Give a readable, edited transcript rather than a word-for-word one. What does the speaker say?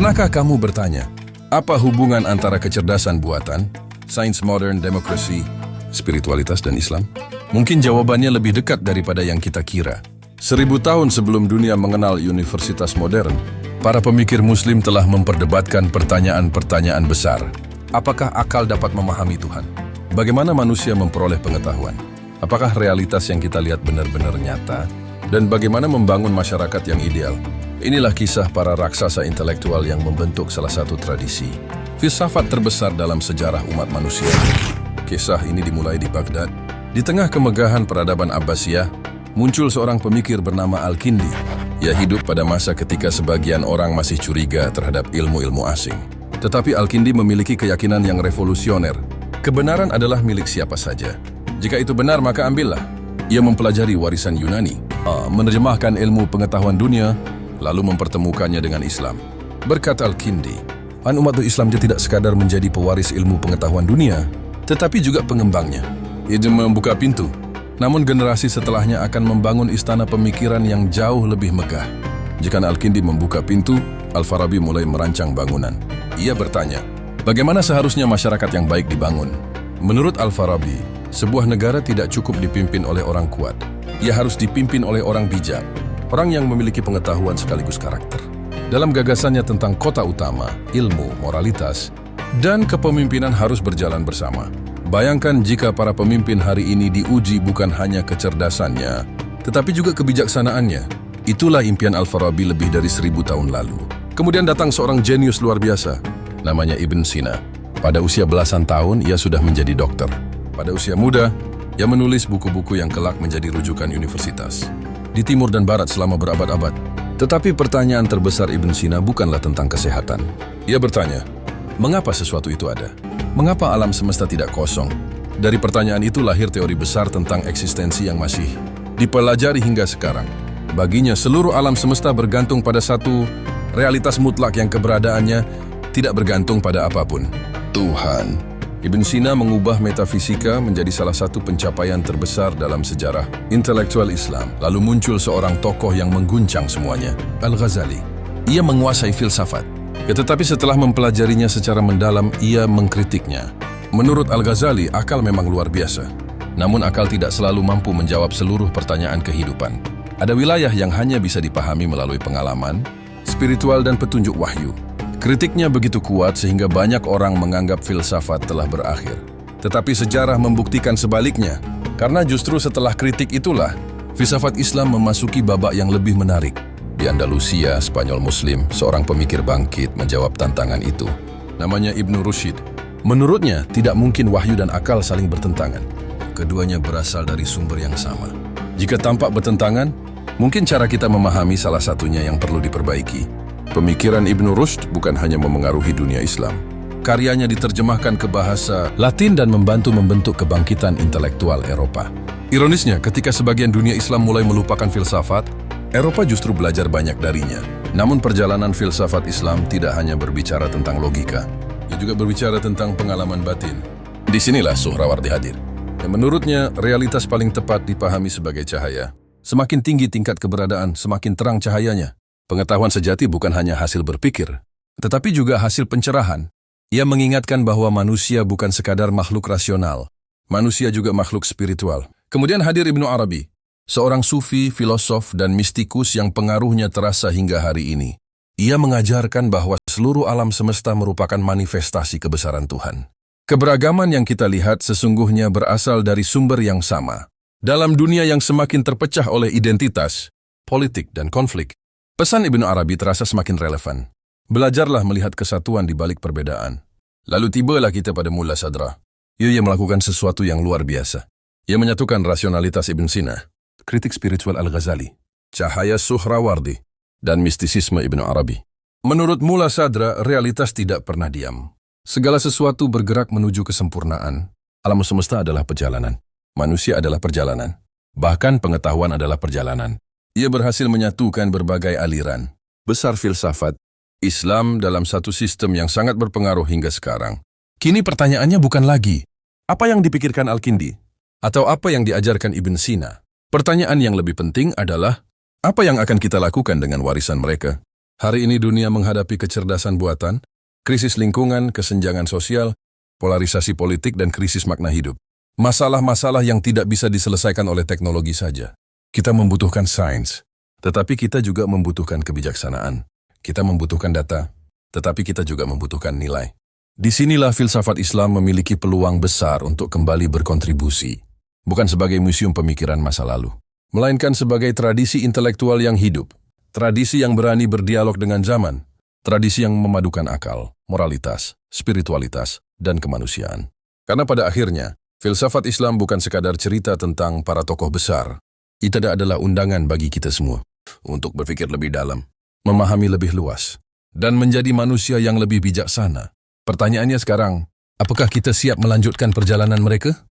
Pernahkah kamu bertanya, apa hubungan antara kecerdasan buatan, sains modern, demokrasi, spiritualitas, dan Islam? Mungkin jawabannya lebih dekat daripada yang kita kira. 1000 tahun sebelum dunia mengenal universitas modern, para pemikir Muslim telah memperdebatkan pertanyaan-pertanyaan besar. Apakah akal dapat memahami Tuhan? Bagaimana manusia memperoleh pengetahuan? Apakah realitas yang kita lihat benar-benar nyata? Dan bagaimana membangun masyarakat yang ideal? Inilah kisah para raksasa intelektual yang membentuk salah satu tradisi filsafat terbesar dalam sejarah umat manusia. Kisah ini dimulai di Baghdad. Di tengah kemegahan peradaban Abbasiyah, muncul seorang pemikir bernama Al-Kindi. Ia hidup pada masa ketika sebagian orang masih curiga terhadap ilmu-ilmu asing. Tetapi Al-Kindi memiliki keyakinan yang revolusioner. Kebenaran adalah milik siapa saja. Jika itu benar, maka ambillah. Ia mempelajari warisan Yunani, menerjemahkan ilmu pengetahuan dunia, lalu mempertemukannya dengan Islam. Berkata Al-Kindi, umat Islam dia tidak sekadar menjadi pewaris ilmu pengetahuan dunia, tetapi juga pengembangnya. Ia membuka pintu. Namun generasi setelahnya akan membangun istana pemikiran yang jauh lebih megah. Jika Al-Kindi membuka pintu, Al-Farabi mulai merancang bangunan. Ia bertanya, bagaimana seharusnya masyarakat yang baik dibangun? Menurut Al-Farabi, sebuah negara tidak cukup dipimpin oleh orang kuat. Ia harus dipimpin oleh orang bijak, orang yang memiliki pengetahuan sekaligus karakter. Dalam gagasannya tentang kota utama, ilmu, moralitas, dan kepemimpinan harus berjalan bersama. Bayangkan jika para pemimpin hari ini diuji bukan hanya kecerdasannya, tetapi juga kebijaksanaannya. Itulah impian Al-Farabi lebih dari 1000 tahun lalu. Kemudian datang seorang jenius luar biasa, namanya Ibn Sina. Pada usia belasan tahun, ia sudah menjadi dokter. Pada usia muda, ia menulis buku-buku yang kelak menjadi rujukan universitas di timur dan barat selama berabad-abad. Tetapi pertanyaan terbesar Ibn Sina bukanlah tentang kesehatan. Ia bertanya, mengapa sesuatu itu ada? Mengapa alam semesta tidak kosong? Dari pertanyaan itu lahir teori besar tentang eksistensi yang masih dipelajari hingga sekarang. Baginya, seluruh alam semesta bergantung pada satu realitas mutlak yang keberadaannya tidak bergantung pada apapun, Tuhan. Ibn Sina mengubah metafisika menjadi salah satu pencapaian terbesar dalam sejarah intelektual Islam. Lalu muncul seorang tokoh yang mengguncang semuanya, Al-Ghazali. Ia menguasai filsafat. Tetapi setelah mempelajarinya secara mendalam, ia mengkritiknya. Menurut Al-Ghazali, akal memang luar biasa. Namun akal tidak selalu mampu menjawab seluruh pertanyaan kehidupan. Ada wilayah yang hanya bisa dipahami melalui pengalaman, spiritual, dan petunjuk wahyu. Kritiknya begitu kuat sehingga banyak orang menganggap filsafat telah berakhir. Tetapi sejarah membuktikan sebaliknya. Karena justru setelah kritik itulah, filsafat Islam memasuki babak yang lebih menarik. Di Andalusia, Spanyol Muslim, seorang pemikir bangkit menjawab tantangan itu. Namanya Ibn Rushd. Menurutnya, tidak mungkin wahyu dan akal saling bertentangan. Keduanya berasal dari sumber yang sama. Jika tampak bertentangan, mungkin cara kita memahami salah satunya yang perlu diperbaiki. Pemikiran Ibn Rushd bukan hanya memengaruhi dunia Islam. Karyanya diterjemahkan ke bahasa Latin dan membentuk kebangkitan intelektual Eropa. Ironisnya, ketika sebagian dunia Islam mulai melupakan filsafat, Eropa justru belajar banyak darinya. Namun perjalanan filsafat Islam tidak hanya berbicara tentang logika. Ia juga berbicara tentang pengalaman batin. Disinilah Suhrawardi hadir. Dan menurutnya, realitas paling tepat dipahami sebagai cahaya. Semakin tinggi tingkat keberadaan, semakin terang cahayanya. Pengetahuan sejati bukan hanya hasil berpikir, tetapi juga hasil pencerahan. Ia mengingatkan bahwa manusia bukan sekadar makhluk rasional. Manusia juga makhluk spiritual. Kemudian hadir Ibnu Arabi, seorang sufi, filosof, dan mistikus yang pengaruhnya terasa hingga hari ini. Ia mengajarkan bahwa seluruh alam semesta merupakan manifestasi kebesaran Tuhan. Keberagaman yang kita lihat sesungguhnya berasal dari sumber yang sama. Dalam dunia yang semakin terpecah oleh identitas, politik, dan konflik, pesan Ibnu Arabi terasa semakin relevan. Belajarlah melihat kesatuan di balik perbedaan. Lalu tibalah kita pada Mulla Sadra. Ia melakukan sesuatu yang luar biasa. Ia menyatukan rasionalitas Ibn Sina, kritik spiritual Al-Ghazali, cahaya Suhrawardi, dan mistisisme Ibnu Arabi. Menurut Mulla Sadra, realitas tidak pernah diam. Segala sesuatu bergerak menuju kesempurnaan. Alam semesta adalah perjalanan. Manusia adalah perjalanan. Bahkan pengetahuan adalah perjalanan. Ia berhasil menyatukan berbagai aliran besar filsafat Islam dalam satu sistem yang sangat berpengaruh hingga sekarang. Kini pertanyaannya bukan lagi, apa yang dipikirkan Al-Kindi? Atau apa yang diajarkan Ibn Sina? Pertanyaan yang lebih penting adalah, apa yang akan kita lakukan dengan warisan mereka? Hari ini dunia menghadapi kecerdasan buatan, krisis lingkungan, kesenjangan sosial, polarisasi politik, dan krisis makna hidup. Masalah-masalah yang tidak bisa diselesaikan oleh teknologi saja. Kita membutuhkan sains, tetapi kita juga membutuhkan kebijaksanaan. Kita membutuhkan data, tetapi kita juga membutuhkan nilai. Disinilah filsafat Islam memiliki peluang besar untuk kembali berkontribusi, bukan sebagai museum pemikiran masa lalu, melainkan sebagai tradisi intelektual yang hidup, tradisi yang berani berdialog dengan zaman, tradisi yang memadukan akal, moralitas, spiritualitas, dan kemanusiaan. Karena pada akhirnya, filsafat Islam bukan sekadar cerita tentang para tokoh besar. Itu adalah undangan bagi kita semua untuk berpikir lebih dalam, memahami lebih luas, dan menjadi manusia yang lebih bijaksana. Pertanyaannya sekarang, apakah kita siap melanjutkan perjalanan mereka?